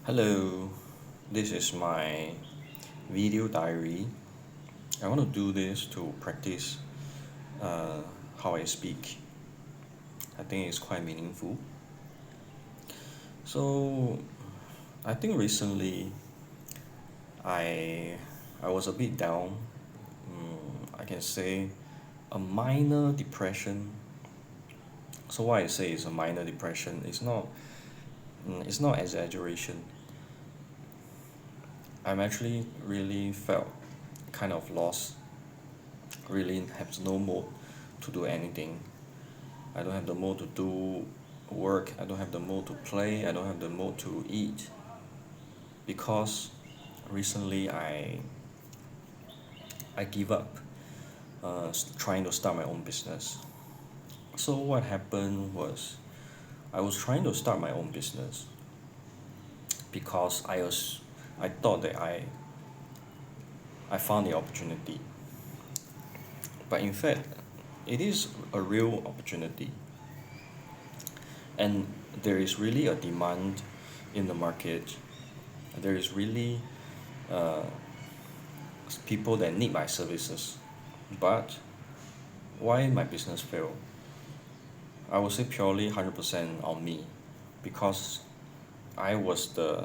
Hello, this is my video diary. I want to do this to practice uh, how I speak. I think it's quite meaningful. So, I think recently I I was a bit down. I can say a minor depression. So why I say it's a minor depression? It's not exaggeration. I'm actually really felt kind of lost. Really have no mood to do anything. I don't have the mood to do work. I don't have the mood to play. I don't have the mood to eat because recently I give up trying to start my own business. So what happened was I was trying to start my own business because I thought that I found the opportunity. But in fact, it is a real opportunity, and there is really a demand in the market. There is really uh, people that need my services. But why my business failed? I would say purely 100% on me because I was the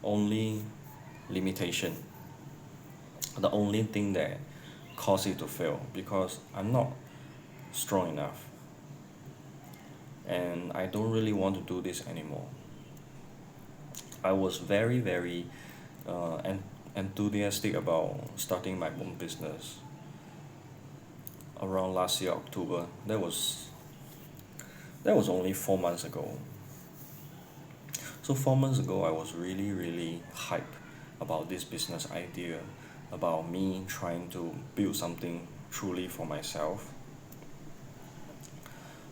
only limitation, the only thing that caused it to fail because I'm not strong enough and I don't really want to do this anymore. I was very, very enthusiastic about starting my own business around last year, October. That was only 4 months ago. So 4 months ago, I was really, really hyped about this business idea, about me trying to build something truly for myself.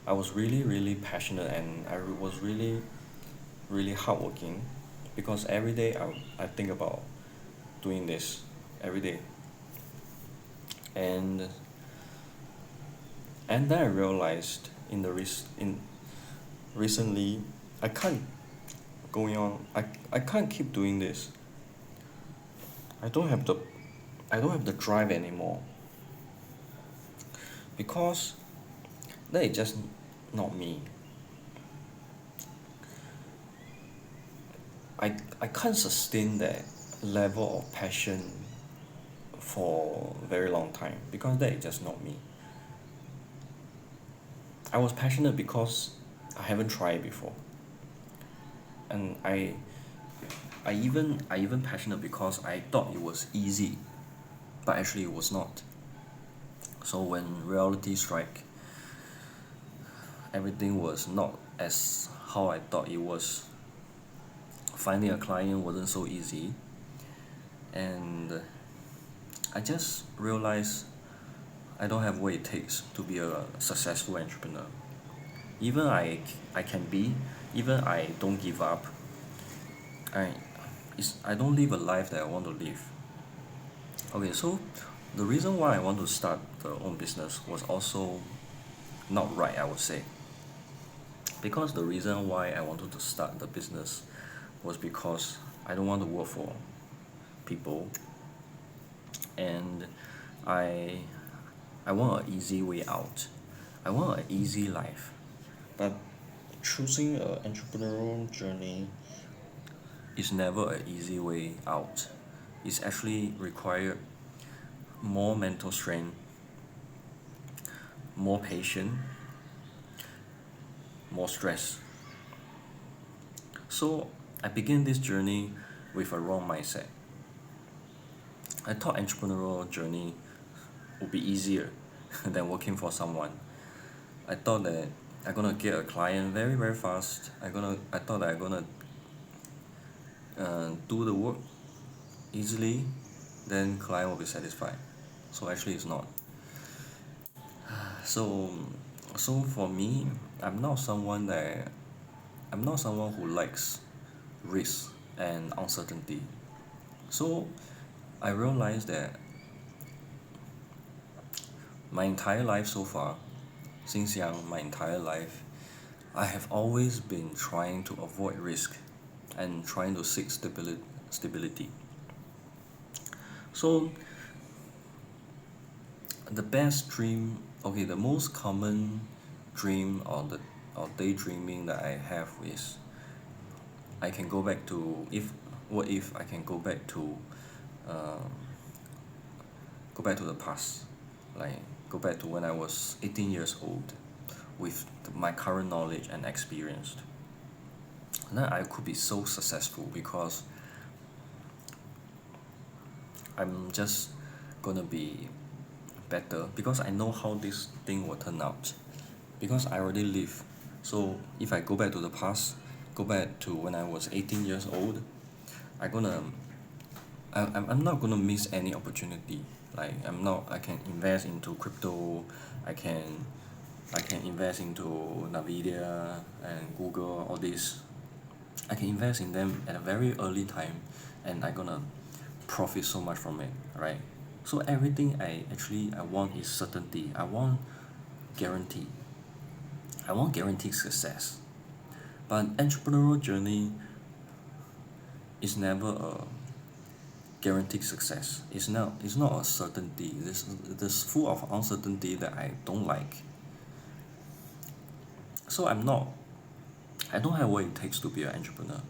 I was really, really passionate and was really, really hardworking because every day I think about doing this every day. And and then I realized in recently I can't going on I can't keep doing this. I don't have the I don't have the drive anymore because that is just not me. I can't sustain that level of passion for a very long time because that is just not me. I was passionate because I haven't tried before. And I even passionate because I thought it was easy, but actually it was not. So when reality strike, everything was not as how I thought it was. Finding a client wasn't so easy, and I just realized I don't have what it takes to be a successful entrepreneur. Even I can be, even I don't give up. I I don't live a life that I want to live. Okay, so the reason why I want to start the own business was also not right, I would say. Because the reason why I wanted to start the business was because I don't want to work for people and I I want an easy way out. I want an easy life. But choosing an entrepreneurial journey is never an easy way out. It's actually required more mental strength, more patience, more stress. So I began this journey with a wrong mindset. I thought entrepreneurial journey would be easier than working for someone. I thought that I'm gonna get a client very very fast. I thought that I'm gonna do the work easily, then client will be satisfied. So actually it's not. So so for me, I'm not someone that I'm not someone who likes risk and uncertainty. So I realized that my entire life so far, since young, my entire life, I have always been trying to avoid risk and trying to seek stability. So the best dream, okay, the most common dream or daydreaming that I have is I can go back to if what if I can uh, go back to the past, like go back to when I was 18 years old with my current knowledge and experience. Then I could be so successful because I'm just gonna be better because I know how this thing will turn out because I already live. So if I go back to the past, go back to when I was 18 years old, I gonna I'm not gonna miss any opportunity. Like I can invest into crypto, I can I can invest into Nvidia and Google, all these. I can invest in them at a very early time and I gonna profit so much from it, right? So everything I want is certainty. Guarantee. I want guaranteed success. But entrepreneurial journey is never a guaranteed success. It's not a certainty. This full of uncertainty that I don't like. So I don't have what it takes to be an entrepreneur.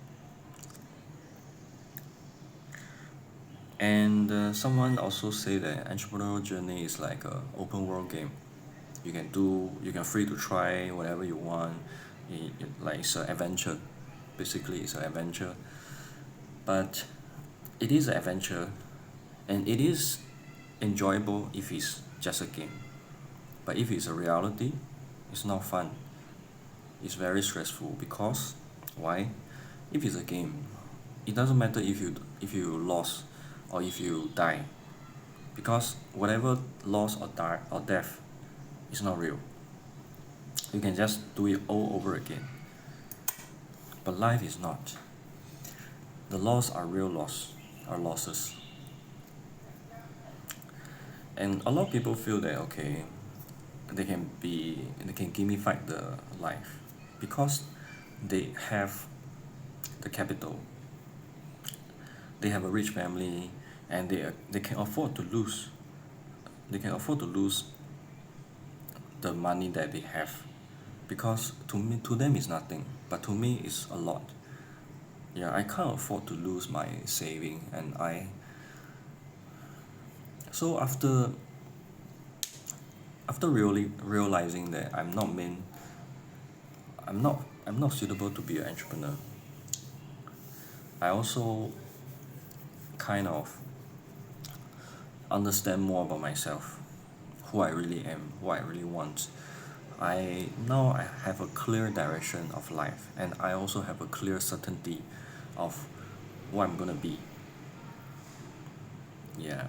And someone also say that entrepreneurial journey is like a open world game. You can free to try whatever you want. Like it's an adventure. Basically, it's an adventure. But it is an adventure, and it is enjoyable if it's just a game. But if it's a reality, it's not fun. It's very stressful because why? If it's a game, it doesn't matter if you lost or if you die because whatever loss or die or death is not real. You can just do it all over again. But life is not. The loss are real loss, are losses. And a lot of people feel that okay, they can gamify the life because they have the capital, they have a rich family, and they can afford to lose. They can afford to lose the money that they have because to them it's nothing, but to me it's a lot. Yeah, I can't afford to lose my saving, and I so after really realizing that I'm not suitable to be an entrepreneur. I also kind of understand more about myself, who I really am, what I really want. I have a clear direction of life, and I also have a clear certainty of what I'm gonna be. Yeah.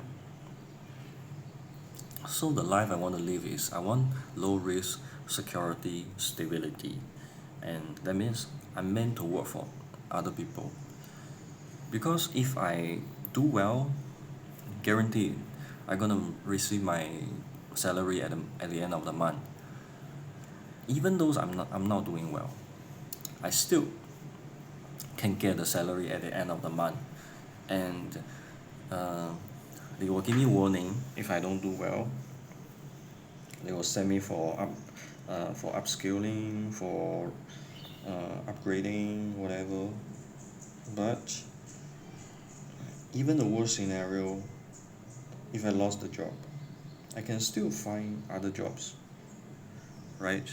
So the life I want to live is I want low risk, security, stability, and that means I'm meant to work for other people. Because if I do well, guaranteed, I'm gonna receive my salary at the end of the month. Even though I'm not doing well, I still can get the salary at the end of the month, and uh, they will give me warning if I don't do well. They will send me for upskilling, for upgrading, whatever. But even the worst scenario, if I lost the job, I can still find other jobs, right?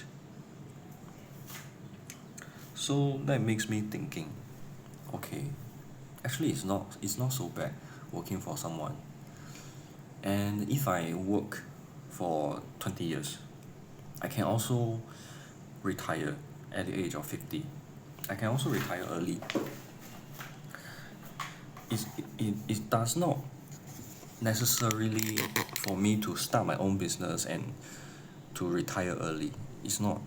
So that makes me thinking, okay, actually it's not so bad working for someone. And if I work for 20 years, I can also retire at the age of 50. I can also retire early. It does not necessarily for me to start my own business and to retire early. It's not.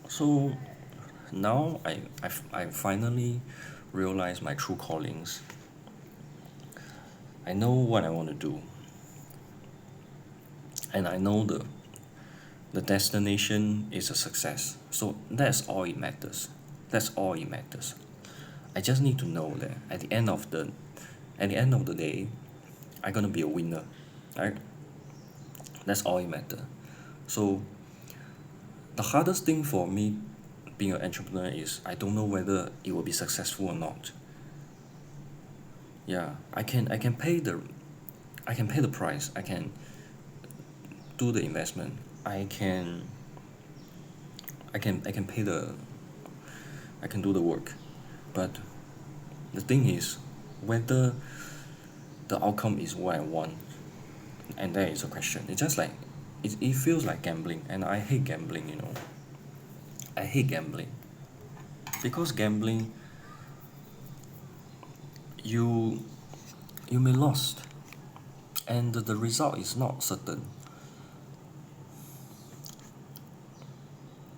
So now I finally realized my true callings. I know what I want to do, and I know the destination is a success. So that's all it matters. That's all it matters. I just need to know that at the end of the day, I'm gonna be a winner, right? That's all it matters. So the hardest thing for me being an entrepreneur is I don't know whether it will be successful or not. Yeah, I can pay the price. I can do the investment. I can pay the I can do the work. But the thing is whether the outcome is what I want, and that is a question. It's just like it feels like gambling, and I hate gambling, you know. I hate gambling. Because gambling, you you may lost, and the result is not certain.